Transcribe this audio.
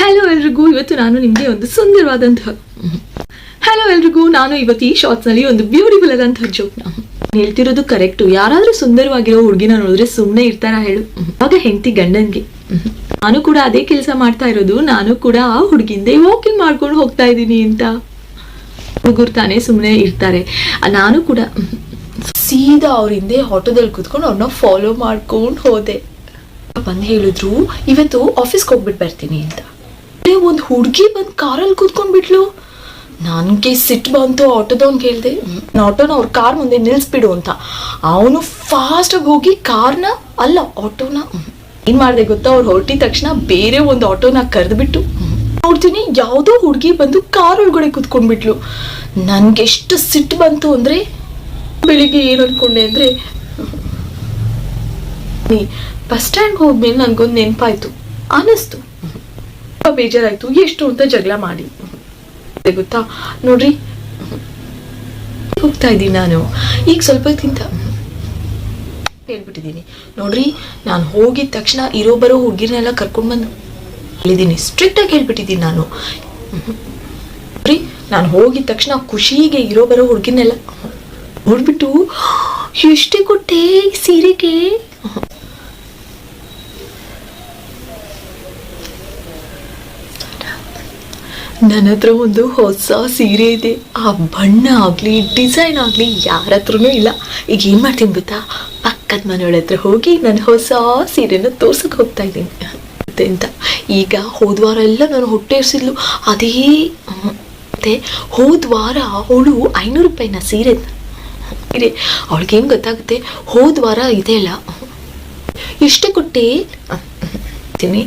Hello ಎಲ್ರಿಗೂ, ಇವತ್ತು ನಾನು ನಿಮಗೆ ಒಂದು ಸುಂದರವಾದಂತಹ ಇವತ್ತು ಈ ಶಾರ್ಟ್ಸ್ ನಲ್ಲಿ ಒಂದು ಬ್ಯೂಟಿಫುಲ್ ಆದಂತಹ ಜೋಕ್ನ ಹೇಳ್ತಿರೋದು ಕರೆಕ್ಟು. ಯಾರಾದ್ರೂ ಸುಂದರವಾಗಿರೋ ಹುಡುಗಿನ ನೋಡಿದ್ರೆ ಸುಮ್ಮನೆ ಇರ್ತಾರ ಹೇಳು? ಆಗ ಹೆಂಡತಿ ಗಂಡನ್ಗೆ, ನಾನು ಕೂಡ ಅದೇ ಕೆಲಸ ಮಾಡ್ತಾ ಇರೋದು, ನಾನು ಕೂಡ ಆ ಹುಡುಗಿಂದೆ ವಾಕಿಂಗ್ ಮಾಡ್ಕೊಂಡು ಹೋಗ್ತಾ ಇದ್ದೀನಿ ಅಂತ. ಹುಡುಗರು ತಾನೇ ಸುಮ್ಮನೆ ಇರ್ತಾರೆ. ನಾನು ಕೂಡ ಸೀದಾ ಅವ್ರ ಹಿಂದೆ ಆಟೋದಲ್ಲಿ ಕೂತ್ಕೊಂಡು ಅವ್ರನ್ನ ಫಾಲೋ ಮಾಡ್ಕೊಂಡು ಹೋದೆ. ಬಂದು ಹೇಳಿದ್ರು, ಇವತ್ತು ಆಫೀಸ್ಗೆ ಹೋಗ್ಬಿಟ್ಟು ಬರ್ತೀನಿ ಅಂತ. ಒಂದು ಹುಡುಗಿ ಬಂದು ಕಾರಲ್ಲಿ ಕೂತ್ಕೊಂಡ್ಬಿಟ್ಲು. ನನಗೆ ಸಿಟ್ಟು ಬಂತು. ಆಟೋದವ್ನಿಗೆ ಹೇಳಿದೆ, ಆಟೋನ ಅವ್ರ ಕಾರ್ ಮುಂದೆ ನಿಲ್ಲಿಸ್ಬಿಡು ಅಂತ. ಅವನು ಫಾಸ್ಟಾಗಿ ಹೋಗಿ ಕಾರ್ನ ಅಲ್ಲ ಆಟೋನ ಏನ್ ಮಾಡಿದೆ ಗೊತ್ತಾ, ಅವ್ರು ಹೊರಟಿದ ತಕ್ಷಣ ಬೇರೆ ಒಂದು ಆಟೋನ ಕರೆದ್ಬಿಟ್ಟು ನೋಡ್ತೀನಿ ಯಾವುದೋ ಹುಡುಗಿ ಬಂದು ಕಾರ್ ಒಳಗಡೆ ಕೂತ್ಕೊಂಡ್ಬಿಟ್ಲು. ನನ್ಗೆ ಎಷ್ಟು ಸಿಟ್ಟು ಬಂತು ಅಂದ್ರೆ, ಬೆಳಿಗ್ಗೆ ಏನು ಅನ್ಕೊಂಡೆ ಅಂದ್ರೆ, ಬಸ್ ಸ್ಟ್ಯಾಂಡ್ ಹೋದ್ಮೇಲೆ ನನ್ಗೊಂದು ನೆನಪಾಯ್ತು, ಅನ್ನಿಸ್ತು, ಬೇಜಾರಾಯ್ತು, ಎಷ್ಟು ಅಂತ ಜಗಳ ಮಾಡಿ ಗೊತ್ತಾ. ನೋಡ್ರಿ, ಹೋಗ್ತಾ ಇದ್ದೀನಿ ನಾನು ಈಗ ಸ್ವಲ್ಪ ತಿಂತ ಹೇಳ್ಬಿಟ್ಟಿದ್ದೀನಿ. ನೋಡ್ರಿ, ನಾನು ಹೋಗಿದ ತಕ್ಷಣ ಇರೋ ಬರೋ ಹುಡುಗಿರನ್ನೆಲ್ಲ ಕರ್ಕೊಂಡ್ ಬಂದು ಹೇಳಿದ್ದೀನಿ, ಸ್ಟ್ರಿಕ್ಟ್ ಆಗಿ ಹೇಳ್ಬಿಟ್ಟಿದ್ದೀನಿ ನಾನು. ನೋಡ್ರಿ, ನಾನು ಹೋಗಿದ ತಕ್ಷಣ ಖುಷಿಗೆ ಇರೋ ಬರೋ ಹುಡುಗಿನೆಲ್ಲ ನೋಡ್ಬಿಟ್ಟು, ಎಷ್ಟೇ ಕೊಟ್ಟೆ ಸೀರೆಗೆ? ನನ್ನ ಹತ್ರ ಒಂದು ಹೊಸ ಸೀರೆ ಇದೆ. ಆ ಬಣ್ಣ ಆಗಲಿ ಡಿಸೈನ್ ಆಗಲಿ ಯಾರ ಹತ್ರನೂ ಇಲ್ಲ. ಈಗ ಏನು ಮಾಡ್ತೀನಿ ಗೊತ್ತಾ, ಪಕ್ಕದ ಮನೆಯೊಳ ಹತ್ರ ಹೋಗಿ ನನ್ನ ಹೊಸ ಸೀರೆನ ತೋರ್ಸಕ್ಕೆ ಹೋಗ್ತಾ ಇದ್ದೀನಿ ಅಂತ. ಈಗ ಹೋದ್ವಾರ ಎಲ್ಲ ನಾನು ಹೊಟ್ಟೆ ಇರಿಸಿದ್ಲು ಅದೇ. ಮತ್ತೆ ಹೋದ್ವಾರ ಅವಳು 500 ರೂಪಾಯಿನ ಸೀರೆ ಅವಳಿಗೇನು ಗೊತ್ತಾಗುತ್ತೆ, ಹೋದ್ವಾರ ಇದೆ ಅಲ್ಲ, ಎಷ್ಟೇ ಕೊಟ್ಟೆ ಅಂತೀನಿ.